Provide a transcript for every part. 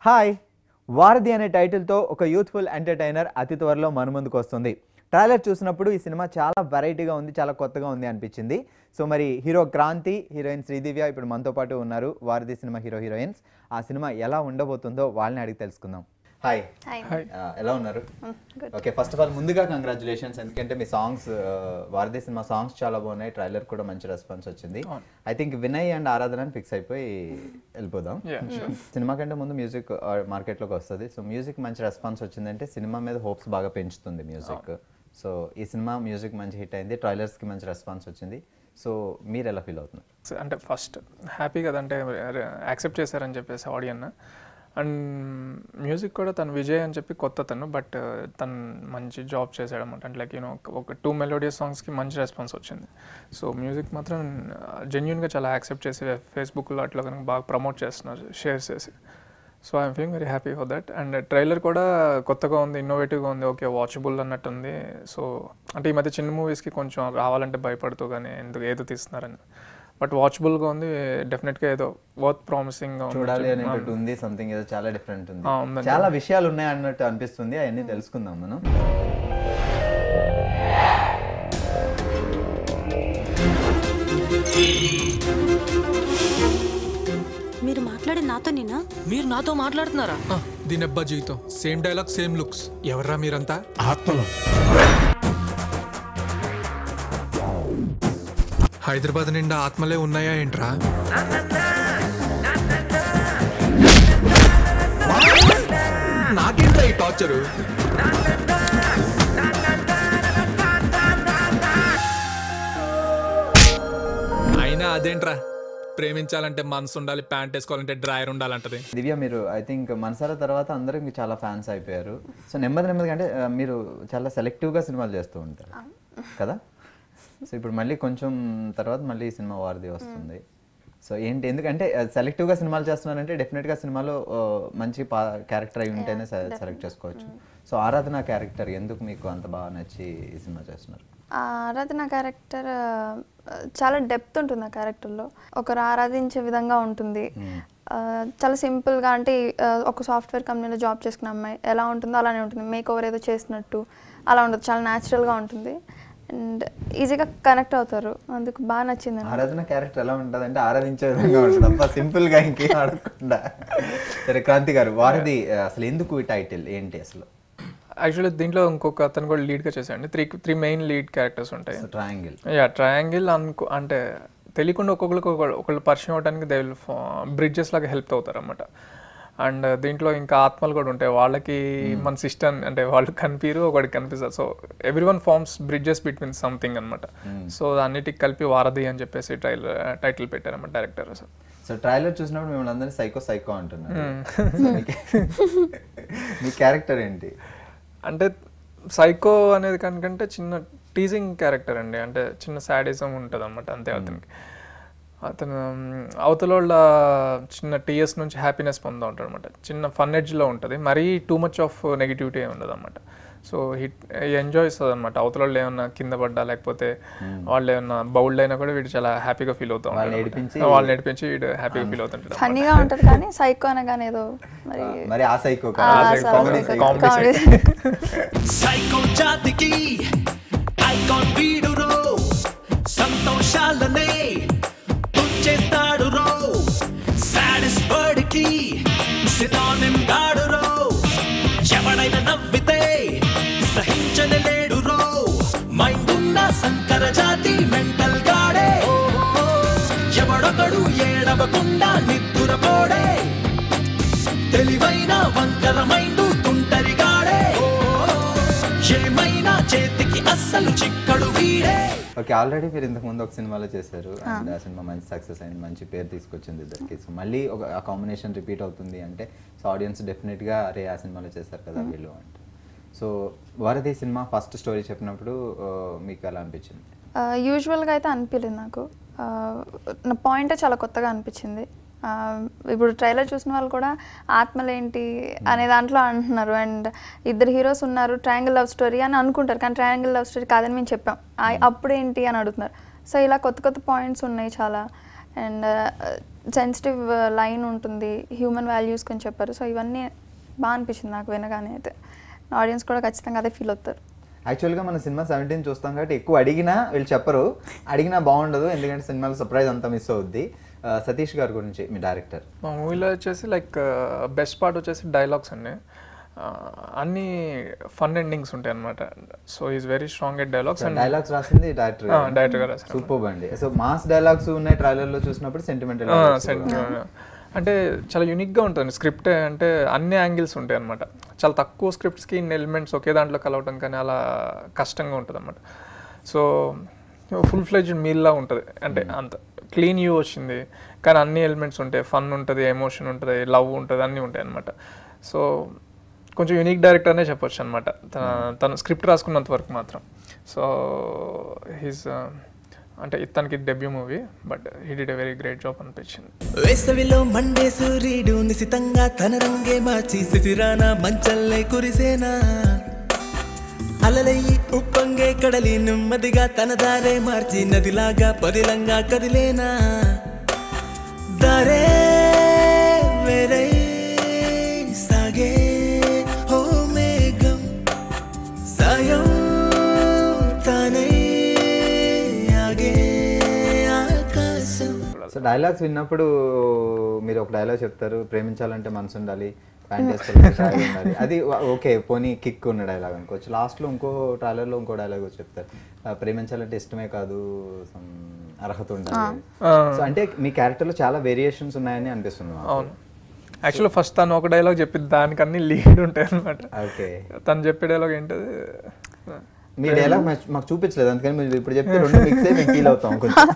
Hi వారధి అనే టైటిల్తో ఒక యూత్ఫుల్ ఎంటర్టైనర్ అతి త్వరలో మన ముందుకు వస్తుంది. ట్రైలర్ చూసినప్పుడు ఈ సినిమా చాలా వెరైటీగా ఉంది, చాలా కొత్తగా ఉంది అనిపించింది. సో మరి హీరో క్రాంతి, హీరోయిన్ శ్రీదివ్య ఇప్పుడు మనతో పాటు ఉన్నారు. వారధి సినిమా హీరోయిన్స్. ఆ సినిమా ఎలా ఉండబోతుందో వాళ్ళని అడిగి తెలుసుకుందాం. హాయ్, ఎలా ఉన్నారు? ఓకే, ఫస్ట్ ఆఫ్ ఆల్ ముందుగా కంగ్రాచులేషన్స్, ఎందుకంటే మీ సాంగ్స్, వారధి సినిమా సాంగ్స్ చాలా బాగున్నాయి. ట్రైలర్ కూడా మంచి రెస్పాన్స్ వచ్చింది. ఐ థింక్ వినయ్ అండ్ ఆరాధన ఫిక్స్ అయిపోయి వెళ్ళిపోదాం. సినిమా కంటే ముందు మ్యూజిక్ మార్కెట్లోకి వస్తుంది. సో మ్యూజిక్ మంచి రెస్పాన్స్ వచ్చిందంటే సినిమా మీద హోప్స్ బాగా పెంచుతుంది మ్యూజిక్. సో ఈ సినిమా మ్యూజిక్ మంచి హిట్ అయింది, ట్రైలర్స్కి మంచి రెస్పాన్స్ వచ్చింది. సో మీరు ఎలా ఫీల్ అవుతున్నారు? అంటే ఫస్ట్ హ్యాపీ కదంటే యాక్సెప్ట్ చేశారని చెప్పేసి ఆడియన్. అండ్ మ్యూజిక్ కూడా తను విజయ్ అని చెప్పి కొత్త తను, బట్ తను మంచి జాబ్ చేశాడు అనమాట. అంటే లైక్ యూనో ఒక 2 మెలోడియస్ సాంగ్స్కి మంచి రెస్పాన్స్ వచ్చింది. సో మ్యూజిక్ మాత్రం జెన్యున్గా చాలా యాక్సెప్ట్ చేసి ఫేస్బుక్లో అట్లా కనుక బాగా ప్రమోట్ చేస్తున్నారు, షేర్ చేసి. So I'm feeling very happy for that. And trailer కూడా కొత్తగా ఉంది, ఇన్నోవేటివ్గా ఉంది, ఓకే వాచబుల్ అన్నట్టు ఉంది. సో అంటే ఈ మధ్య చిన్న మూవీస్కి కొంచెం రావాలంటే భయపడుతూ కానీ ఏదో తీస్తున్నారని, బట్ వాచబుల్గా ఉంది. డెఫినెట్గా ఏదో వర్త్ ప్రామిసింగ్ చూడాలి అనేటట్టు ఉంది. సంథింగ్ ఏదో చాలా డిఫరెంట్ ఉంది, చాలా విషయాలు ఉన్నాయి అన్నట్టు అనిపిస్తుంది. అవన్నీ తెలుసుకుందాం మనం. మీరు మాట్లాడే నాతో నేనా? మీరు నాతో మాట్లాడుతున్నారా? దీనబ్బా జీవితం, సేమ్ డైలాగ్ సేమ్ లుక్స్. ఎవర్రా మీరంతా? ఆత్మలో హైదరాబాద్ నిండా ఆత్మలే ఉన్నాయా ఏంట్రా? నాకేంట్రా ఈ టార్చరు? అయినా అదేంట్రా, ప్రేమించాలంటే మనసు ఉండాలి, ప్యాంట్ వేసుకోవాలంటే డ్రాయర్ ఉండాలంటది. దివ్య, మీరు ఐ థింక్ మనసారా తర్వాత అందరూ మీకు చాలా ఫ్యాన్స్ అయిపోయారు. సో నెమ్మదిగా అంటే మీరు చాలా సెలెక్టివ్గా సినిమాలు చేస్తూ ఉంటారు కదా. సో ఇప్పుడు మళ్ళీ కొంచెం తర్వాత మళ్ళీ ఈ సినిమా వారధి వస్తుంది. సో ఏంటి, ఎందుకంటే సెలెక్టివ్గా సినిమాలు చేస్తున్నారంటే డెఫినెట్గా సినిమాలో మంచి క్యారెక్టర్ అయి ఉంటేనే సెలెక్ట్ చేసుకోవచ్చు. సో ఆరాధన క్యారెక్టర్ ఎందుకు మీకు అంత బాగా నచ్చి ఈ సినిమా చేస్తున్నారు? ఆరాధన క్యారెక్టర్ చాలా డెప్త్ ఉంటుంది ఆ క్యారెక్టర్లో. ఒకరు ఆరాధించే విధంగా ఉంటుంది. చాలా సింపుల్గా, అంటే ఒక సాఫ్ట్వేర్ కంపెనీలో జాబ్ చేసుకున్న అమ్మాయి ఎలా ఉంటుందో అలానే ఉంటుంది. మేక్ ఓవర్ ఏదో చేసినట్టు అలా ఉంటుంది, చాలా న్యాచురల్గా ఉంటుంది అండ్ ఈజీగా కనెక్ట్ అవుతారు. అందుకు బాగా నచ్చింది. ఆరాధన క్యారెక్టర్ ఎలా ఉంటుంది అంటే ఆరాధించే విధంగా ఉంటుంది, అబ్బా సింపుల్గా ఇంకేం ఆడకుండా. సరే క్రాంతి గారు, వారధి అసలు ఎందుకు ఈ టైటిల్ ఏంటి అసలు? యాక్చువల్లీ దీంట్లో ఇంకొక అతను కూడా లీడ్గా చేశాడు. త్రీ మెయిన్ లీడ్ క్యారెక్టర్స్ ఉంటాయి. ట్రయాంగిల్ అంటే తెలియకుండా ఒకళ్ళు పరిచయం అవడానికి దే విల్ బ్రిడ్జెస్ లాగా హెల్ప్ అవుతారు అన్నమాట. అండ్ దీంట్లో ఇంకా ఆత్మలు కూడా ఉంటాయి, వాళ్ళకి మన సిస్టమ్ అంటే వాళ్ళు కనిపిరు, ఒకటి కనిపిస్తారు. So every one forms bridges between something అనమాట. సో అన్నిటికి కలిపి వారధి అని చెప్పేసి టైటిల్ పెట్టారన్నమాట డైరెక్టర్. సో ట్రైలర్ చూసినప్పుడు మిమ్మల్ని అందరినీ సైకో అంటున్నారు. మీ క్యారెక్టర్ ఏంటి? అంటే సైకో అనేది కనుకంటే చిన్న టీజింగ్ క్యారెక్టర్ అండి. అంటే చిన్న సాడిజం ఉంటుంది అన్నమాట, అంతే. అతను అవతల వాళ్ళ చిన్న టీఎస్ నుంచి హ్యాపీనెస్ పొందుతూ ఉంటాడు అనమాట. చిన్న ఫన్ ఎడ్జ్లో ఉంటుంది, మరీ టూ మచ్ ఆఫ్ నెగిటివిటీ ఉండదు అనమాట. సో ఎంజాయ్ ఇస్తుంది అనమాట. అవతల వాళ్ళు ఏమన్నా కింద పడ్డా లేకపోతే వాళ్ళు ఏమన్నా బౌల్డ్ అయినా కూడా వీడు చాలా హ్యాపీగా ఫీల్ అవుతాం. వాళ్ళు నడిపించి వీడు హ్యాపీగా ఫీల్ అవుతుంటాడు. ఫన్నీగా ఉంటుంది కానీ సైకో అనగానే ఏదో మరి ఆ సైకో సంతోషాలనే చేస్తాడు రో, సాడెస్ట్ వర్డ్ కి సినానిమ్ గాడు రో, ఎవడైనా నవ్వితే సహించలేడు రో, మైండ్ ఉన్న సంకర జాతి మెంటల్ గాడే, ఎవడొకడు ఏడవకుండా నిద్దురపోడే, తెలివైన వంకర మైండ్ తుంటరి గాడే, ఏమైనా చేతికి అస్సలు చిక్కడు వీడే. ఓకే, ఆల్రెడీ మీరు ఇంతకు ముందు ఒక సినిమాలో చేశారు అండ్ ఆ సినిమా మంచి సక్సెస్ అయింది, మంచి పేరు తీసుకొచ్చింది ఇద్దరికి. సో మళ్ళీ ఆ కాంబినేషన్ రిపీట్ అవుతుంది అంటే సో ఆడియన్స్ డెఫినెట్గా అరే ఆ సినిమాలో చేశారు కదా వీళ్ళు అంటే. సో వారధి సినిమా ఫస్ట్ స్టోరీ చెప్పినప్పుడు మీకు ఎలా అనిపించింది? యూజువల్గా అయితే అనిపించలేదు నాకు. నా పాయింటే చాలా కొత్తగా అనిపించింది. ఇప్పుడు ట్రైలర్ చూసిన వాళ్ళు కూడా ఆత్మలేంటి అనే దాంట్లో అంటున్నారు. అండ్ ఇద్దరు హీరోస్ ఉన్నారు, ట్రయాంగిల్ లవ్ స్టోరీ అని అనుకుంటారు, కానీ ట్రయాంగిల్ లవ్ స్టోరీ కాదని మేము చెప్పాం. అప్పుడేంటి అని అడుగుతున్నారు. సో ఇలా కొత్త పాయింట్స్ ఉన్నాయి చాలా. అండ్ సెన్సిటివ్ లైన్ ఉంటుంది, హ్యూమన్ వాల్యూస్ కొంచెం చెప్పారు. సో ఇవన్నీ బాగా అనిపించింది నాకు వినగానే. అయితే ఆడియన్స్ కూడా ఖచ్చితంగా అదే ఫీల్ అవుతారు. యాక్చువల్గా మన సినిమా 17 చూస్తాం కాబట్టి ఎక్కువ అడిగినా వీళ్ళు చెప్పరు, అడిగినా బాగుండదు, ఎందుకంటే సినిమాలో సర్ప్రైజ్ అంతా మిస్ అవుద్ది. సతీష్ గారి గురించి, మీ డైరెక్టర్. మా మూవీలో వచ్చేసి లైక్ బెస్ట్ పార్ట్ వచ్చేసి డైలాగ్స్ అండి. అన్ని ఫన్ ఎండింగ్స్ ఉంటాయి అనమాట. So is very strong at dialogues. And dialogues రాసింది డైరెక్టర్ గారు రాశారు. సూపర్ అండి. సో మాస్ డైలాగ్స్ ఉన్నాయి ట్రైలర్ లో చూసినప్పుడు, సెంటిమెంటల్ అంటే చాలా యూనిక్గా ఉంటుంది స్క్రిప్ట్. అంటే అన్ని యాంగిల్స్ ఉంటాయి అనమాట. చాలా తక్కువ స్క్రిప్ట్స్కి ఇన్ని ఎలిమెంట్స్ ఒకే దాంట్లో కలవటం కానీ అలా కష్టంగా ఉంటుంది అనమాట. సో ఫుల్ ఫ్లెడ్జ్డ్ మీల్లా ఉంటుంది. అంటే అంత క్లీన్ వ్యూ వచ్చింది కానీ అన్ని ఎలిమెంట్స్ ఉంటాయి. ఫన్ ఉంటుంది, ఎమోషన్ ఉంటుంది, లవ్ ఉంటుంది, అన్నీ ఉంటాయి అనమాట. సో కొంచెం యూనిక్ డైరెక్టర్ అనే చెప్పొచ్చు అనమాట తన స్క్రిప్ట్ రాసుకున్నంత వరకు మాత్రం. సో హీస్ అంటే తనకి debut movie, but he did a very great job అనిపించింది. వేసవిలో మండే సూర్యుడు నిశితంగా తన రంగే మార్చి శిశిరాన మంచల్లే కురిసేనా, అలలయ్యి ఉప్పొంగే కడలి నెమ్మదిగా తన దారే మార్చి నదిలాగా పదిలంగా కదిలేనా, దారే వేరే సాగే ఓ మేఘం సాయం తానే ఆగే ఆకాశం. సో డైలాగ్స్ విన్నప్పుడు మీరు ఒక డైలాగ్ చెప్తారు, ప్రేమించాలంటే మనసు ఉండాలి, ప్యాంట్ వేసుకోవాలి ఉండాలి. అది ఓకే, పోనీ కిక్ ఉన్న డైలాగ్ అనుకోవచ్చు. లాస్ట్లో ఇంకో ట్రైలర్లో ఇంకో డైలాగ్ చెప్తారు, ప్రేమించాలంటే ఇష్టమే కాదు అర్హత ఉండాలి. సో అంటే మీ క్యారెక్టర్లో చాలా వేరియేషన్స్ ఉన్నాయని అనిపిస్తుంది. అవును, యాక్చువల్లీ ఫస్ట్ తను ఒక డైలాగ్ చెప్పింది, దానికి అన్ని లీడ్ ఉంటాయి అనమాట. ఓకే, తను చెప్పే డైలాగ్ ఏంటది, మీ డైలాగ్ మాకు చూపించలేదు, అందుకని మీరు ఇప్పుడు చెప్తే రెండు మిక్స్ అయ్యి మేము ఫీల్ అవుతాం కొంచెం.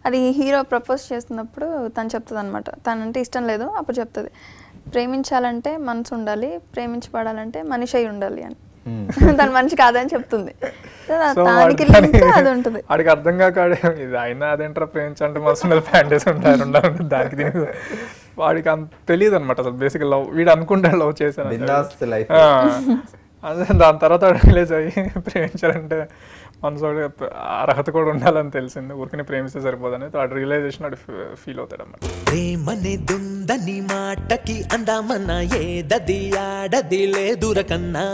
అది హీరో ప్రపోజ్ చేస్తున్నప్పుడు తను చెప్తుంది అనమాట, తనంటే ఇష్టం లేదు, అప్పుడు చెప్తుంది ప్రేమించాలంటే మనసు ఉండాలి, ప్రేమించబడాలంటే మనిషి అయి ఉండాలి అని. తన మనిషి కాదని చెప్తుంది. దానికి అది ఉంటుంది. వాడికి అర్థం కాక ఇది అయినా అదేంటారా ప్రేమించాలంటే మనసు ఉండాలి, ప్యాంట్ వేసి ఉండాలి, దానికి దీనికి వాడికి అంత తెలియదు అనమాట అసలు. బేసిక్ లవ్ వీడు అనుకుంటాడు లవ్ చేశాను, అదే దాని తర్వాత రిలీజ్ అయ్యి ప్రేమించాలంటే మనసు అర్హత కూడా ఉండాలని తెలిసింది, ఊరికనే ప్రేమిస్తే సరిపోదని వాడు రియలైజేషన్ వాడు ఫీల్ అవుతాడు అన్నమాట. ప్రేమనే దుందని మాటకి అందామన్నా ఏదది ఆడది లేదురకన్నా,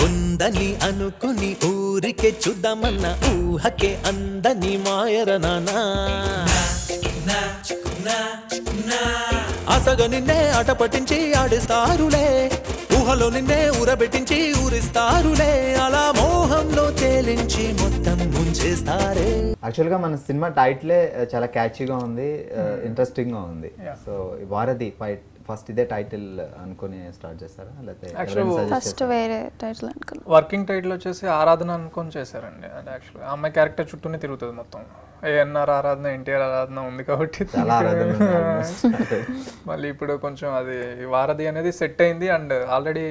ఉందని అనుకుని ఊరికే చూద్దామన్న ఊహకే అందని మాయరనానా, ఆశగా నిన్నే ఆట పట్టించి ఆడిస్తారులే, ఊహలో నిన్నే ఊరబెట్టించి ఊరిస్తారులే, అలా మోహంలో తేలించి మొత్తం ముంచేస్తారే. యాక్చువల్గా మన సినిమా టైటిలే చాలా క్యాచీగా ఉంది, ఇంట్రెస్టింగ్గా ఉంది. సో వారధి ఫస్ట్ ఇదే టైటిల్ అనుకుని స్టార్ట్ చేస్తారా, లేకపోతే ఫస్ట్ వేరే టైటిల్ అనుకున్నా? వర్కింగ్ టైటిల్ వచ్చేసి ఆరాధన అనుకొని చేశారండి. అది యాక్చువల్గా అమ్మాయి క్యారెక్టర్ చుట్టూనే తిరుగుతుంది మొత్తం. ఏఎన్ఆర్ ఆరాధన, ఎన్టీఆర్ ఆరాధన ఉంది కాబట్టి మళ్ళీ ఇప్పుడు కొంచెం అది వారధి అనేది సెట్ అయింది. అండ్ ఆల్రెడీ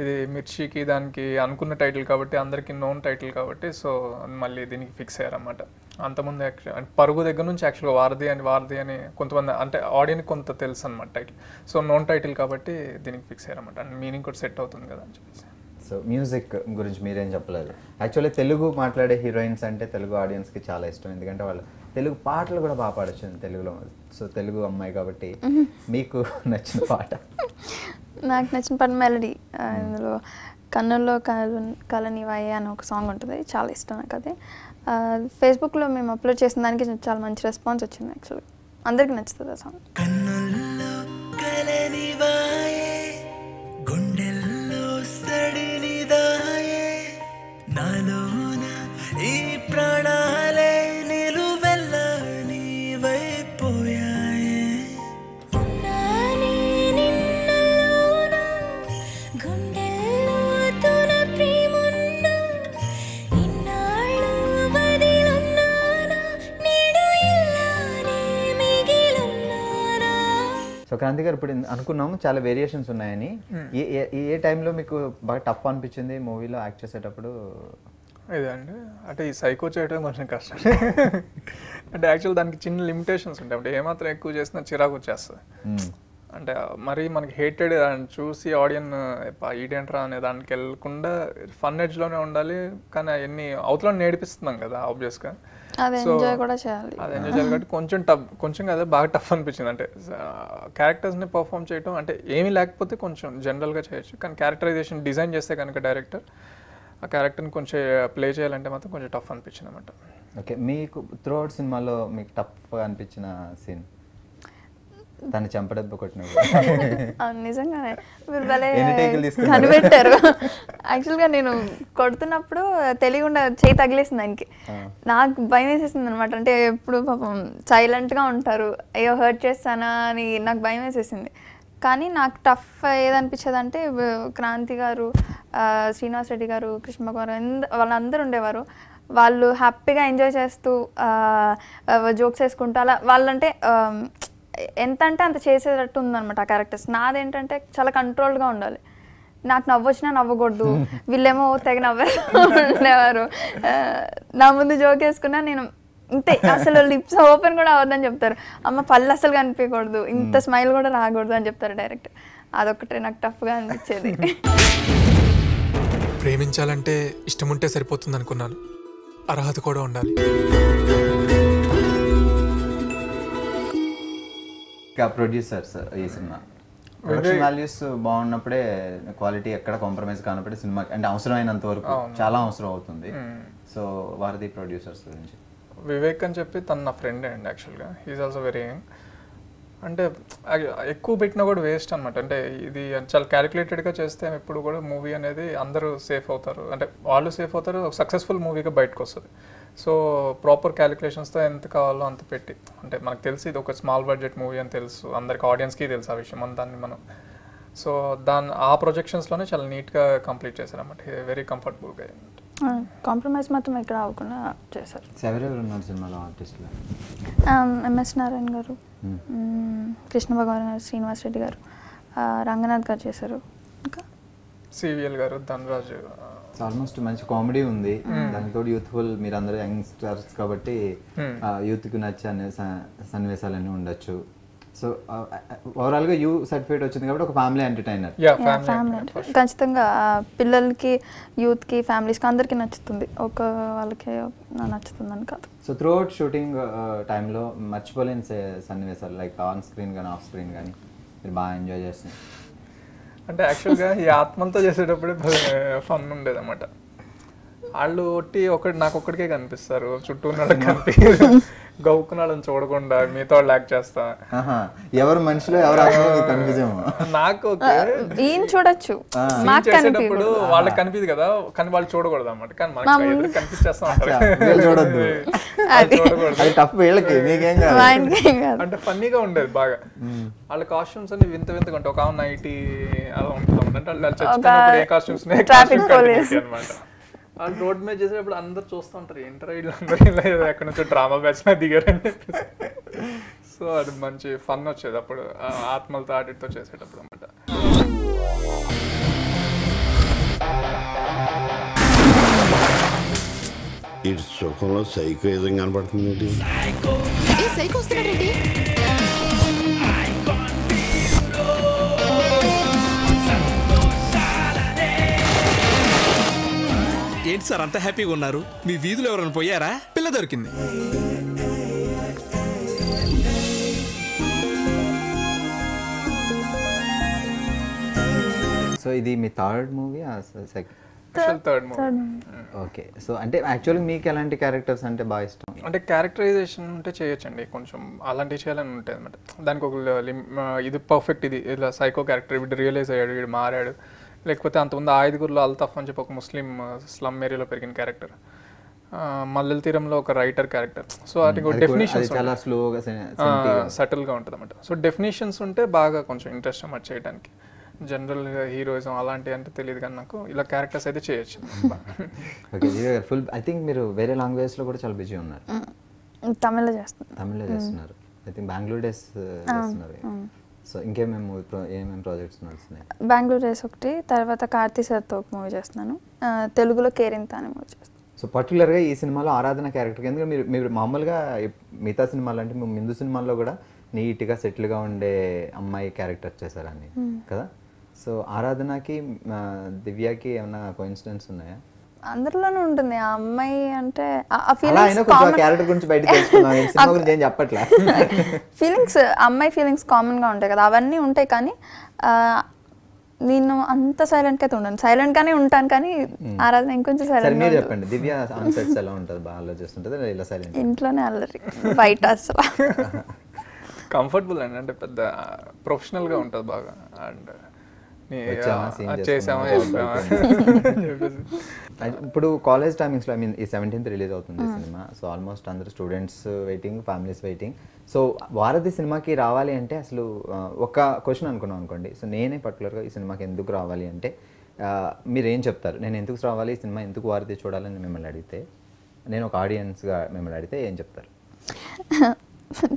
ఇది మిర్చికి దానికి అనుకున్న టైటిల్ కాబట్టి, అందరికీ నోన్ టైటిల్ కాబట్టి, సో మళ్ళీ దీనికి ఫిక్స్ అయ్యారన్నమాట. అంతకుముందు అంటే పరుగు దగ్గర నుంచి యాక్చువల్గా వారధి అని కొంతమంది అంటే ఆడియన్కి కొంత తెలుసు అనమాట టైటిల్. సో నోన్ టైటిల్ కాబట్టి దీనికి ఫిక్స్ అయ్యారన్నమాట. అండ్ మీనింగ్ కూడా సెట్ అవుతుంది కదా అని చెప్పేసి. సో మ్యూజిక్ గురించి మీరేం చెప్పలేదు. యాక్చువల్లీ తెలుగు మాట్లాడే హీరోయిన్స్ అంటే తెలుగు ఆడియన్స్కి చాలా ఇష్టం, ఎందుకంటే వాళ్ళు తెలుగు పాటలు కూడా బాగా పాడొచ్చు తెలుగులో. సో తెలుగు అమ్మాయి కాబట్టి మీకు నచ్చిన పాట? నాకు నచ్చిన పాట మెలడీ. ఇందులో కన్నుల్లో కలనివాయే అని ఒక సాంగ్ ఉంటుంది, చాలా ఇష్టం నాకు అది. ఫేస్బుక్లో మేము అప్లోడ్ చేసిన దానికి చాలా మంచి రెస్పాన్స్ వచ్చింది. యాక్చువల్లీ అందరికీ నచ్చుతుంది ఆ సాంగ్. కన్నుల్లో కలనివాయే గుండెల్లో సడినిదాయే నాలోన ఈ ప్రాణాలే నిలువెల్లా నీవైపోయాయే సో క్రాంతి గారు, ఇప్పుడు అనుకున్నాము చాలా వేరియేషన్స్ ఉన్నాయని. ఏ టైంలో మీకు బాగా టఫ్ అనిపించింది మూవీలో యాక్ట్ చేసేటప్పుడు? ఇదండి అంటే ఈ సైకో చేయడం కొంచెం కష్టం. అంటే యాక్చువల్ దానికి చిన్న లిమిటేషన్స్ ఉంటాయి. అంటే ఏమాత్రం ఎక్కువ చేసినా చిరాకు వచ్చేస్తుంది. అంటే మరి మనకి హేటెడ్ చూసి ఆడియన్ ఈడేంట్రా అనే దానికి వెళ్ళకుండా ఫన్ ఎడ్జ్లోనే ఉండాలి, కానీ అవన్నీ అవతల నేర్పిస్తున్నాం కదా ఆబ్వియస్గా. అది ఎంజాయ్ కూడా చేయాలి. అది ఎంజాయ్ చేయాలి కాబట్టి కొంచెం కదా బాగా టఫ్ అనిపించింది. అంటే క్యారెక్టర్స్ని పర్ఫామ్ చేయడం అంటే ఏమీ లేకపోతే కొంచెం జనరల్గా చేయొచ్చు, కానీ క్యారెక్టరైజేషన్ డిజైన్ చేస్తే కనుక డైరెక్టర్ ఆ క్యారెక్టర్ని కొంచెం ప్లే చేయాలంటే మాత్రం కొంచెం టఫ్ అనిపించింది అనమాట. ఓకే, మీకు త్రూఅవుట్ సినిమాలో మీకు టఫ్గా అనిపించిన సీన్? తను చెంపడెబ్బ కొట్టినప్పుడు నిజంగానే మీరు భలే ఎన్ని టేకులు తీసుకున్నారు? కనిపెట్టారు. యాక్చువల్గా నేను కొడుతున్నప్పుడు తెలియకుండా చేయి తగిలేసింది ఆయనకి. నాకు భయం వేసేసింది అనమాట. అంటే ఎప్పుడు పాపం సైలెంట్గా ఉంటారు, అయ్యో హర్ట్ చేస్తానా అని నాకు భయం వేసేసింది. కానీ నాకు టఫ్ ఏదనిపించేది అంటే క్రాంతి గారు, శ్రీనివాస్ రెడ్డి గారు, కృష్ణ గారు వాళ్ళందరూ ఉండేవారు. వాళ్ళు హ్యాపీగా ఎంజాయ్ చేస్తూ జోక్స్ వేసుకుంటూ అలా వాళ్ళంటే ఎంత అంటే అంత చేసేటట్టు ఉందన్నమాట ఆ క్యారెక్టర్స్. నాదేంటంటే చాలా కంట్రోల్గా ఉండాలి, నాకు నవ్వొచ్చినా నవ్వకూడదు. వీళ్ళేమో తెగ నవ్వేస్తూ ఉండేవారు. నా ముందు జోక్ వేసుకున్నా నేను ఇంతే, అసలు లిప్స్ ఓపెన్ కూడా అవ్వద్దని చెప్తారు. అమ్మ పళ్ళు అసలు కనిపించకూడదు, ఇంత స్మైల్ కూడా రాకూడదు అని చెప్తారు డైరెక్ట్. అదొకటే నాకు టఫ్గా అనిపించేది. ప్రేమించాలంటే ఇష్టం ఉంటే సరిపోతుంది అనుకున్నాను, అర్హత కూడా ఉండాలి. ప్రొడ్యూసర్స్ ఈ సినిమా ప్రొడక్షన్ వాల్యూస్ బాగున్నప్పుడే క్వాలిటీ ఎక్కడ కాంప్రమైజ్ కానప్పుడే సినిమా అంటే అవసరమైనంత వరకు చాలా అవసరం అవుతుంది. సో వారధి ప్రొడ్యూసర్స్ గురించి వివేక్ అని చెప్పి తను నా ఫ్రెండ్ అండి యాక్చువల్గా. He's also very young. అంటే ఎక్కువ పెట్టినా కూడా వేస్ట్ అనమాట. అంటే ఇది చాలా క్యాలిక్యులేటెడ్గా చేస్తే ఎప్పుడు కూడా మూవీ అనేది అందరూ సేఫ్ అవుతారు, అంటే వాళ్ళు సేఫ్ అవుతారు, సక్సెస్ఫుల్ మూవీగా బయటకు వస్తుంది. సో ప్రాపర్ క్యాలిక్యులేషన్స్తో ఎంత కావాలో అంత పెట్టి, అంటే మనకు తెలిసి ఇది ఒక స్మాల్ బడ్జెట్ మూవీ అని తెలుసు, అందరికి ఆడియన్స్కి తెలుసు ఆ విషయం, దాన్ని మనం సో ఆ ప్రొజెక్షన్స్లోనే చాలా నీట్గా కంప్లీట్ చేశారన్నమాట. వెరీ కంఫర్టబుల్గా కాంప్రమైజ్ మాత్రం ఇక్కడ అవ్వకుండా చేశారు. ఎవరెవరు ఉన్నారు సినిమాలో ఆర్టిస్టులు? ఎంఎస్ నారాయణ గారు, కృష్ణ భగవాన్ గారు, శ్రీనివాస్ రెడ్డి గారు, రంగనాథ్ గారు చేశారు, ఇంకా సివిఎల్ గారు, ధనరాజ్. ఆల్మోస్ట్ మంచి కామెడీ ఉంది, దానితో యూత్ఫుల్, మీరు అందరూ యంగ్స్టర్స్ కాబట్టి యూత్కి నచ్చే సన్నివేశాలన్నీ ఉండొచ్చు. సో ఓవరాల్గా యూ సర్టిఫికేట్ వచ్చింది కాబట్టి ఒక ఫ్యామిలీ ఎంటర్టైనర్. ఫ్యామిలీ ఖచ్చితంగా పిల్లలకి, యూత్కి, ఫ్యామిలీస్కి అందరికీ నచ్చుతుంది, ఒక వాళ్ళకి నచ్చుతుంది అని కాదు. సో త్రూఅవుట్ షూటింగ్ టైంలో మర్చిపోలేని సన్నివేశాలు లైక్ ఆన్ స్క్రీన్ కానీ ఆఫ్ స్క్రీన్ కానీ మీరు బాగా ఎంజాయ్ చేస్తున్నారు? అంటే యాక్చువల్గా ఈ ఆత్మలతో చేసేటప్పుడే ఫన్ ఉండేది అన్నమాట. వాళ్ళు నాకు ఒక్కడికే కనిపిస్తారు, చుట్టూ ఉన్న వాళ్ళకి కనిపించారు, గౌక్కున వాళ్ళని చూడకుండా మిగతా వాళ్ళు యాక్ట్ చేస్తా. ఎవరు మనుషులు ఎవరు కనిపించాము నాకు ఈయన చూడొచ్చు, చేసేటప్పుడు వాళ్ళకి కనిపించదు కదా, కానీ వాళ్ళు చూడకూడదు అన్నమాట, కానీ మనకి ఎదురు కనిపించేస్తా ఉంటారు, చూడొద్దు. అంటే ఫన్నీగా ఉండేది బాగా. వాళ్ళ కాస్ట్యూమ్స్ అన్ని వింత వింతగా ఉంటాయి. ఒక నైటీ అలా ఉంటుంది అంటే వాళ్ళు చచ్చిపోయినప్పుడు ఏ కాస్ట్యూమ్స్ అనమాట. వాళ్ళు రోడ్ మీద చేసేటప్పుడు అందరు చూస్తూ ఉంటారు, ఏంటర్ అందరూ ఎక్కడ నుంచో డ్రామా బ్యాచ్ దిగారని చెప్పి. సో అది మంచి ఫన్ వచ్చేది అప్పుడు ఆత్మలతో ఆటితో చేసేటప్పుడు అనమాట. ఇటు సుఖంలో సైకో ఏదైనా కనబడుతుంది. ఏంటి సార్ అంత హ్యాపీగా ఉన్నారు? మీ వీధులు ఎవరైనా పోయారా? పిల్ల దొరికింది. సో ఇది మీ third movie? Third movie. Okay. So అంటే యాక్చువల్గా మీకు ఎలాంటి క్యారెక్టర్స్ అంటే బాగా ఇష్టం? అంటే క్యారెక్టరైజేషన్ ఉంటే చేయొచ్చండి, కొంచెం అలాంటివి చేయాలని ఉంటుంది అనమాట. దానికి ఒక ఇది పర్ఫెక్ట్, ఇది ఇలా సైకో క్యారెక్టర్, వీడు రియలైజ్ అయ్యాడు, వీడు మారాడు. లేకపోతే అంతకుముందు ఐదుగురులో అల్తాఫ్ అని చెప్పి ఒక ముస్లిం స్లమ్ ఏరియాలో పెరిగిన క్యారెక్టర్, మల్లెల తీరంలో ఒక రైటర్ క్యారెక్టర్. సో వాటికి డెఫినేషన్స్ చాలా స్లోగా సటిల్గా ఉంటుంది అన్నమాట. సో డెఫినేషన్స్ ఉంటే బాగా కొంచెం ఇంట్రెస్ట్ అన్నమాట చేయడానికి. జనరల్గా హీరోయిజం అలాంటివి అంటే తెలియదు, కానీ నాకు ఇలా క్యారెక్టర్స్ అయితే చేయొచ్చు. ఓకే, ఫుల్ ఐ థింక్ మీరు వేరే లాంగ్వేజ్లో కూడా చాలా బిజీ ఉన్నారు. తమిళ్లో చేస్తున్నారు, ఐ థింక్ బెంగళూరు డేస్ చేస్తున్నారు. సో ఇంకేమేమి ప్రాజెక్ట్స్ నడుస్తున్నాయి? బెంగళూరు డేస్ ఒకటి, తర్వాత కార్తీ సార్తో ఒక మూవీ చేస్తున్నాను, తెలుగులో కేరింత అనే మూవీ చేస్తాను. సో పర్టికులర్గా ఈ సినిమాలో ఆరాధన క్యారెక్టర్, ఎందుకంటే మీరు మామూలుగా మిగతా సినిమాలు అంటే ముందు సినిమాల్లో కూడా నీట్గా సెటిల్గా ఉండే అమ్మాయి క్యారెక్టర్ చేశారని కదా. సో ఆరాధనకి దివ్యకి ఏమైనా కోఇన్సిడెన్స్ ఉన్నాయా? అందరిలోనూ ఉంటుంది ఆ అమ్మాయి అంటే ఆ అలా అయినా కొంచెం క్యారెక్టర్ గురించి బయట తెలుసుకుందాం, సినిమా గురించి ఏం చెప్పట్లే. ఫీలింగ్స్ అమ్మాయి ఫీలింగ్స్ కామన్గా ఉంటాయి కదా, అవన్నీ ఉంటాయి. కానీ నేను అంత సైలెంట్గా అయితే ఉండను, సైలెంట్గానే ఉంటాను. కానీ ఆరాధన ఇంకొంచెం సరే సైలెంట్. మీరు చెప్పండి, దివ్య ఆన్ సెట్స్ ఎలా ఉంటుంది? బాగా ఆలోచిస్తుంటుంది ఇలా సైలెంట్? ఇంట్లోనే అల్లరి, బయట అసలు కంఫర్టబుల్ అండి, అంటే పెద్ద ప్రొఫెషనల్గా ఉంటుంది బాగా. అండ్ చేసామా ఇప్పుడు కాలేజ్ టైమింగ్స్లో ఐ మీన్ ఈ 17th రిలీజ్ అవుతుంది సినిమా. సో ఆల్మోస్ట్ అందరూ students waiting, families waiting. So వారధి సినిమాకి రావాలి అంటే అసలు ఒక క్వశ్చన్ అనుకున్నాం అనుకోండి. సో నేనే పర్టికులర్గా ఈ సినిమాకి ఎందుకు రావాలి అంటే మీరు ఏం చెప్తారు? నేను ఎందుకు రావాలి, ఈ సినిమా ఎందుకు వారధి చూడాలని మిమ్మల్ని అడిగితే, నేను ఒక ఆడియన్స్గా మిమ్మల్ని అడిగితే ఏం చెప్తారు?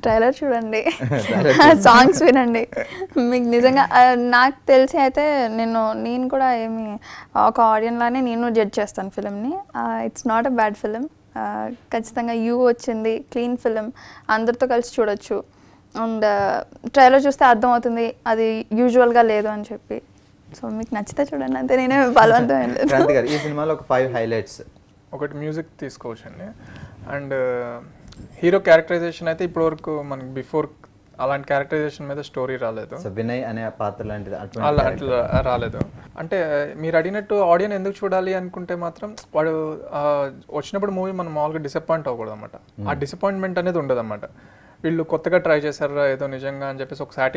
ట్రైలర్ చూడండి, సాంగ్స్ వినండి. మీకు నిజంగా నాకు తెలిసి అయితే నేను కూడా ఏమి ఒక ఆడియన్ లానే నేను జడ్జ్ చేస్తాను ఫిలింని. It's not a bad film. ఖచ్చితంగా వచ్చింది, క్లీన్ ఫిలిం, అందరితో కలిసి చూడొచ్చు. అండ్ ట్రైలర్ చూస్తే అర్థమవుతుంది అది యూజువల్గా లేదు అని చెప్పి. సో మీకు నచ్చితే చూడండి అంతే, నేనే బలవంతం ఏం లేదు. ఈ సినిమాలో ఒక 5 హైలైట్స్. ఒకటి మ్యూజిక్ తీసుకోవచ్చండి. అండ్ హీరో క్యారెక్టరైజేషన్ అయితే ఇప్పటివరకు మనకి బిఫోర్ అలాంటి క్యారెక్టరైజేషన్ మీద స్టోరీ రాలేదు. వినయ్ అనే పాత్ర లాంటిది అట్లా రాలేదు. అంటే మీరు అడిగినట్టు ఆడియన్స్ ఎందుకు చూడాలి అనుకుంటే మాత్రం వాడు వచ్చినప్పుడు మూవీ మనం మామూలుగా డిసప్పాయింట్ అవ్వకూడదు అనమాట. ఆ డిసప్పాయింట్మెంట్ అనేది ఉండదు అనమాట. వీళ్ళు కొత్తగా ట్రై చేశారా ఏదో నిజంగా అని చెప్పేసి ఒక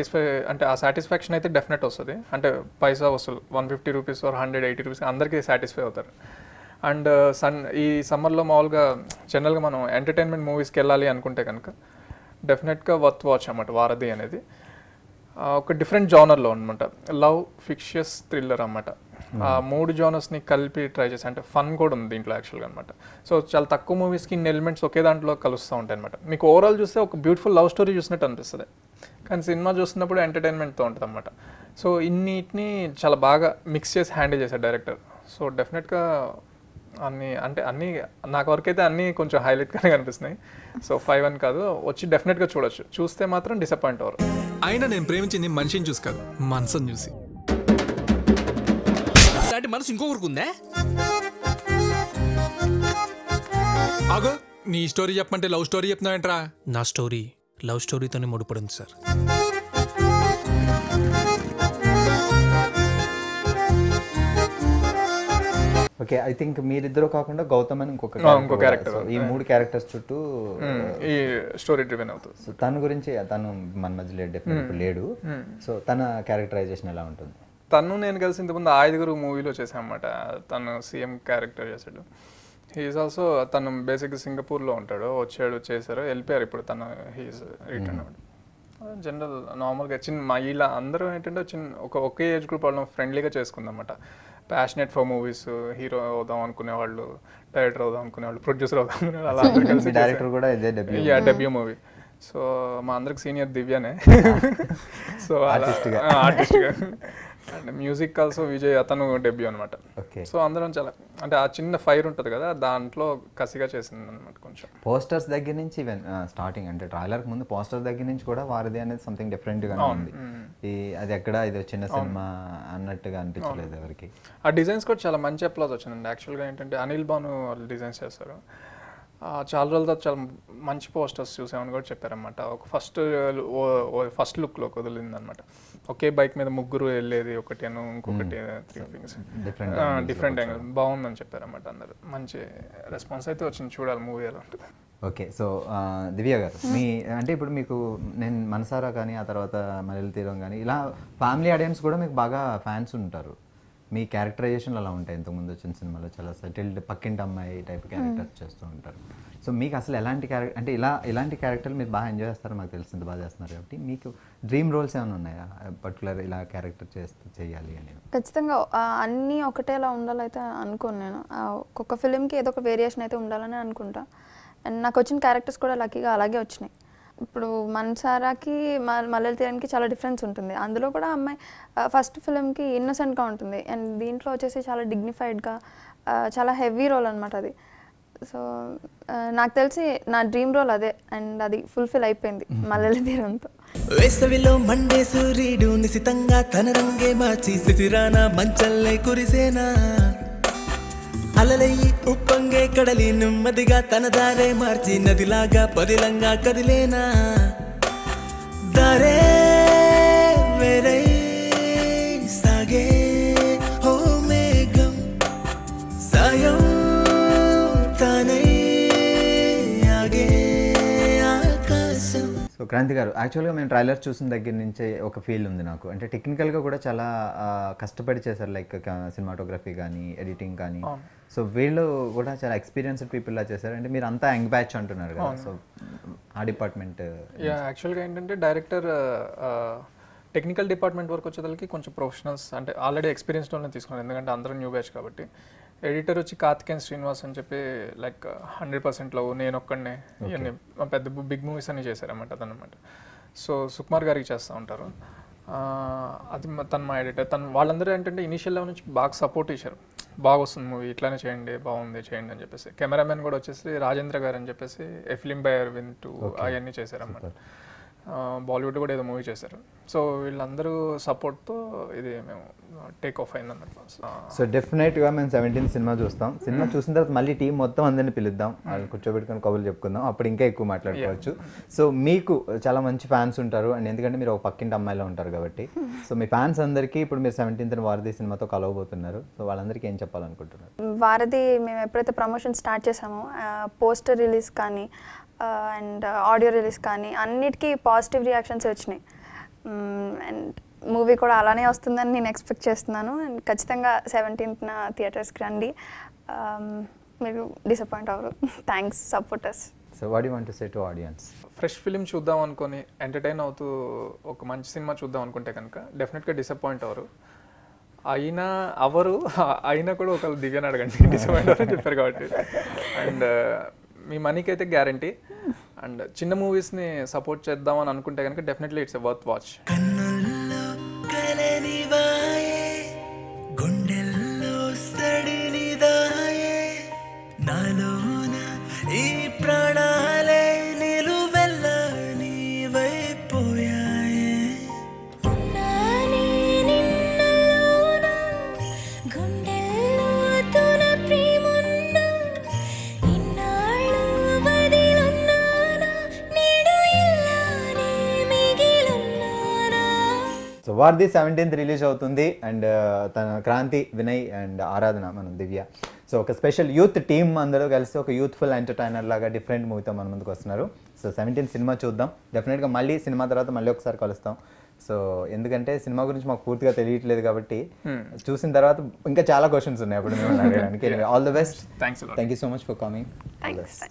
అంటే ఆ సాటిస్ఫాక్షన్ అయితే డెఫినెట్ వస్తుంది. అంటే పైసా వసూలు 150 రూపీస్ ఆర్ 180 రూపీస్ అందరికీ సాటిస్ఫై అవుతారు. అండ్ ఈ సమ్మర్లో మామూలుగా జనరల్గా మనం ఎంటర్టైన్మెంట్ మూవీస్కి వెళ్ళాలి అనుకుంటే కనుక డెఫినెట్గా వర్త్ వాచ్ అన్నమాట వారధి అనేది. ఒక డిఫరెంట్ జానర్లో అనమాట, లవ్, ఫిక్షియస్, థ్రిల్లర్ అన్నమాట. ఆ 3 జానర్స్ని కలిపి ట్రై చేసి, అంటే ఫన్ కూడా ఉంది దీంట్లో యాక్చువల్గా అనమాట. సో చాలా తక్కువ మూవీస్కి ఇన్ని ఎలిమెంట్స్ ఒకే దాంట్లో కలుస్తూ ఉంటాయి అనమాట. మీకు ఓవరాల్ చూస్తే ఒక బ్యూటిఫుల్ లవ్ స్టోరీ చూసినట్టు అనిపిస్తుంది, కానీ సినిమా చూస్తున్నప్పుడు ఎంటర్టైన్మెంట్తో ఉంటుంది అనమాట. సో ఇన్నిటిని చాలా బాగా మిక్స్ చేసి హ్యాండిల్ చేశారు డైరెక్టర్. సో డెఫినెట్గా అన్నీ నాకు వరకు అయితే అన్నీ కొంచెం హైలైట్గానే కనిపిస్తున్నాయి. సో 5 అని కాదు, వచ్చి డెఫినెట్గా చూడొచ్చు. చూస్తే మాత్రం డిసప్పాయింట్ అవ్వరు. అయినా నేను ప్రేమించింది మనిషిని చూసి కాదు, మనసుని చూసి. అలాంటి మనసు ఇంకొకరికి ఉందా? ఆగో, నీ స్టోరీ చెప్పమంటే లవ్ స్టోరీ చెప్తున్నావేంట్రా? నా స్టోరీ లవ్ స్టోరీతోనే ముడిపడింది సార్. ఓకే, ఐ థింక్ మీరిద్దరు కాకుండా గౌతమ్ అని ఇంకో క్యారెక్టర్, ఈ 3 క్యారెక్టర్స్ చుట్టూ ఈ స్టోరీ డ్రివెన్ అవుతుంది. సో తన గురించి, తను మన మధ్యలో డెఫినెట్ లేడు. సో తన క్యారెక్టరైజేషన్ ఎలా ఉంటుంది? తను నేను కలిసి ఇంతకుముందు 5 మూవీలో చేశానమాట. తను సీఎం క్యారెక్టర్ చేశాడు. హీఈస్ ఆల్సో, తను బేసిక్గా సింగపూర్లో ఉంటాడు, వచ్చాడు, చేశారు, వెళ్ళిపోయారు. ఇప్పుడు తను హీఈస్ రిటర్న్ అవ్వడు. జనరల్ నార్మల్గా ఇలా అందరూ ఏంటంటే ఒకే ఏజ్ గ్రూప్ వాళ్ళని ఫ్రెండ్లీగా చేసుకుందన్నమాట. ప్యాషనెట్ ఫర్ మూవీస్, హీరో అవుదాం అనుకునే వాళ్ళు, డైరెక్టర్ అవుదాం అనుకునే వాళ్ళు, ప్రొడ్యూసర్ అవుదాం అనుకునే వాళ్ళు, అలా అందరూ కలిసి డైరెక్టర్ కూడా ఇదే డెబ్యూ మూవీ. సో మా అందరికి సీనియర్ దివ్యనే. సో ఆర్టిస్ట్గా. అండ్ మ్యూజిక్ ఆల్సో విజయ్, అతను డెబ్యూ అనమాట. సో అందరం చాలా, అంటే ఆ చిన్న ఫైర్ ఉంటుంది కదా, దాంట్లో కసిగా చేసింది అనమాట. కొంచెం పోస్టర్స్ దగ్గర నుంచి ఈవెన్ స్టార్టింగ్, అంటే ట్రైలర్కి ముందు పోస్టర్స్ దగ్గర నుంచి కూడా వారధి అనేది సంథింగ్ డిఫరెంట్గా ఉంది. అది ఎక్కడ ఇది చిన్న సినిమా అన్నట్టుగా అనిపించలేదు ఎవరికి. ఆ డిజైన్స్ కూడా చాలా మంచి అప్లాజ్ వచ్చిందండి. యాక్చువల్గా ఏంటంటే అనిల్ భాను వాళ్ళు డిజైన్స్ చేస్తారు. చాలా రోజుల తర్వాత చాలా మంచి పోస్టర్స్ చూసామని కూడా చెప్పారనమాట. ఒక ఫస్ట్ లుక్లో వదిలిందనమాట. ఒకే బైక్ మీద 3 వెళ్ళేది ఒకటి, ఇంకొకటి 3 థింగ్స్ డిఫరెంట్ యాంగిల్ బాగుందని చెప్పారన్నమాట అందరు. మంచి రెస్పాన్స్ అయితే వచ్చింది, చూడాలి మూవీ ఎలా ఉంటుంది. ఓకే, సో దివ్య గారు, అంటే ఇప్పుడు మీకు నేను మనసారా కానీ, ఆ తర్వాత మల్లెల తీరం కానీ, ఇలా ఫ్యామిలీ ఆడియన్స్ కూడా మీకు బాగా ఫ్యాన్స్ ఉంటారు. మీ క్యారెక్టరైజేషన్లు అలా ఉంటాయి. ఇంతకుముందు వచ్చిన సినిమాలో చాలా సెటిల్డ్ పక్కింటి అమ్మాయి టైప్ క్యారెక్టర్స్ చేస్తూ ఉంటారు. సో మీకు అసలు ఎలాంటి క్యారెక్టర్, అంటే ఇలాంటి క్యారెక్టర్లు మీరు బాగా ఎంజాయ్ చేస్తారు, మాకు తెలిసింది బాగా చేస్తున్నారు కాబట్టి. మీకు డ్రీమ్ రోల్స్ ఏమైనా ఉన్నాయా పర్టికులర్ ఇలా క్యారెక్టర్ చేయాలి అని? ఖచ్చితంగా అన్నీ ఒకటేలా ఉండాలైతే అనుకోను నేను. ఒక్కొక్క ఫిలింకి ఏదో ఒక వేరియేషన్ అయితే ఉండాలని అనుకుంటా. అండ్ నాకు వచ్చిన క్యారెక్టర్స్ కూడా లక్కీగా అలాగే వచ్చినాయి. ఇప్పుడు మనసారాకి మల్లెల తీరానికి చాలా డిఫరెన్స్ ఉంటుంది. అందులో కూడా అమ్మాయి ఫస్ట్ ఫిలింకి ఇన్నోసెంట్గా ఉంటుంది, అండ్ దీంట్లో వచ్చేసి చాలా డిగ్నిఫైడ్గా, చాలా హెవీ రోల్ అనమాట అది. సో నాకు తెలిసి నా డ్రీమ్ రోల్ అదే, అండ్ అది ఫుల్ఫిల్ అయిపోయింది మల్లెల తీరంతో. వేసవిలో మండే సూర్యుడు నిశితంగా తన రంగే మార్చి శిశిరాన మంచల్లే కురిసేనా అలలయ్యి ఉప్పొంగే కడలి నెమ్మదిగా తన దారే మార్చి నదిలాగా పదిలంగా కదిలేనా దారే వేరై సాగే ఓ మేఘం సాయం తానై ఆగే ఆకాశం. సో క్రాంతి గారు, యాక్చువల్గా మేము ట్రైలర్ చూసిన దగ్గర నుంచే ఒక ఫీల్ ఉంది నాకు. అంటే టెక్నికల్గా కూడా చాలా కష్టపడి చేశారు, లైక్ సినిమాటోగ్రఫీ కానీ ఎడిటింగ్ కానీ. సో వీళ్ళు కూడా చాలా ఎక్స్పీరియన్స్డ్ పీపుల్లా చేశారు. అంటే మీరు అంతా యంగ్ బ్యాచ్ అంటున్నారు కదా, సో ఆ డిపార్ట్మెంట్. యాక్చువల్గా ఏంటంటే డైరెక్టర్ టెక్నికల్ డిపార్ట్మెంట్ వరకు వచ్చేదానికి కొంచెం ప్రొఫెషనల్స్ అంటే ఆల్రెడీ ఎక్స్పీరియన్స్డ్ వాళ్ళని తీసుకున్నారు, ఎందుకంటే అందరూ న్యూ బ్యాచ్ కాబట్టి. ఎడిటర్ వచ్చి కార్తికేయన్ శ్రీనివాస్ అని చెప్పి లైక్ 100% లవ్, నేను ఒక్కడనే, ఇవన్నీ పెద్ద బిగ్ మూవీస్ అన్ని చేశారన్నమాట అదనమాట. సో సుకుమార్ గారికి చేస్తూ ఉంటారు, అది తను మా ఎడిటర్. తను వాళ్ళందరూ ఏంటంటే ఇనీషియల్ లెవెల్ నుంచి బాగా సపోర్ట్ ఇచ్చారు, బాగా వస్తుంది మూవీ, ఇట్లానే చేయండి, బాగుంది చేయండి అని చెప్పేసి. కెమెరామెన్ కూడా వచ్చేసి రాజేంద్ర గారు అని చెప్పేసి ఎ ఫిలిం బై అరవింద్ 2 అవన్నీ చేశారన్నమాట. బాలీవుడ్ కూడా ఏదో మూవీ చేశారు. సో వీళ్ళందరూ సపోర్ట్తో ఇది మేము టేక్ ఆఫ్ అయిందన్నమాట. సో డెఫినెట్గా మేము 17 సినిమా చూస్తాం. సినిమా చూసిన తర్వాత మళ్ళీ టీం మొత్తం అందరినీ పిలుద్దాం, వాళ్ళు కూర్చోబెట్టుకొని కబుర్లు చెప్పుకుందాం, అప్పుడు ఇంకా ఎక్కువ మాట్లాడుకోవచ్చు. సో మీకు చాలా మంచి ఫ్యాన్స్ ఉంటారు, అండ్ ఎందుకంటే మీరు ఒక పక్కింటి అమ్మాయిలో ఉంటారు కాబట్టి. సో మీ ఫ్యాన్స్ అందరికీ ఇప్పుడు మీరు 17th వారధి సినిమాతో కలవబోతున్నారు, సో వాళ్ళందరికీ ఏం చెప్పాలనుకుంటున్నారు? వారధి మేము ఎప్పుడైతే ప్రమోషన్ స్టార్ట్ చేసామో పోస్టర్ రిలీజ్ కానీ అండ్ ఆడియో రిలీజ్ కానీ అన్నిటికీ పాజిటివ్ రియాక్షన్స్ వచ్చినాయి. అండ్ మూవీ కూడా అలానే వస్తుందని నేను ఎక్స్పెక్ట్ చేస్తున్నాను. అండ్ ఖచ్చితంగా 17th థియేటర్స్కి రండి, మీరు డిసప్పాయింట్ అవ్వరు. Thanks supporters. So what you want to say to audience? Fresh film చూద్దాం అనుకొని ఎంటర్టైన్ అవుతూ ఒక మంచి సినిమా చూద్దాం అనుకుంటే కనుక డెఫినెట్గా డిసప్పాయింట్ అవ్వరు. అయినా కూడా ఒకళ్ళు దివ్యాన్ని అడగండి, డిసప్పాయింట్ అవ్వని చెప్పారు కాబట్టి. అండ్ మీ మనీకి అయితే గ్యారంటీ. అండ్ చిన్న మూవీస్ని సపోర్ట్ చేద్దామని అనుకుంటే కనుక definitely it's a worth watch. కన్నుల్లో కలనివాయే గుండెల్లో సడిలిదాయే నాలోన ఈ ప్రాణాలే నిలువెల్ల నీవైపోయాయే సో వారధి 17th రిలీజ్ అవుతుంది, అండ్ తన క్రాంతి, వినయ్ అండ్ ఆరాధన, మనం దివ్య. సో ఒక స్పెషల్ యూత్ టీమ్ అందరూ కలిసి ఒక యూత్ఫుల్ ఎంటర్టైనర్ లాగా డిఫరెంట్ మూవీతో మన ముందుకు వస్తున్నారు. సో 17th సినిమా చూద్దాం. డెఫినెట్గా మళ్ళీ సినిమా తర్వాత మళ్ళీ ఒకసారి కలుస్తాం. సో ఎందుకంటే సినిమా గురించి మాకు పూర్తిగా తెలియట్లేదు కాబట్టి చూసిన తర్వాత ఇంకా చాలా క్వశ్చన్స్ ఉన్నాయి అప్పుడు మేము అడగడానికి. All the best. Thanks. Thank you so much for coming. Thanks.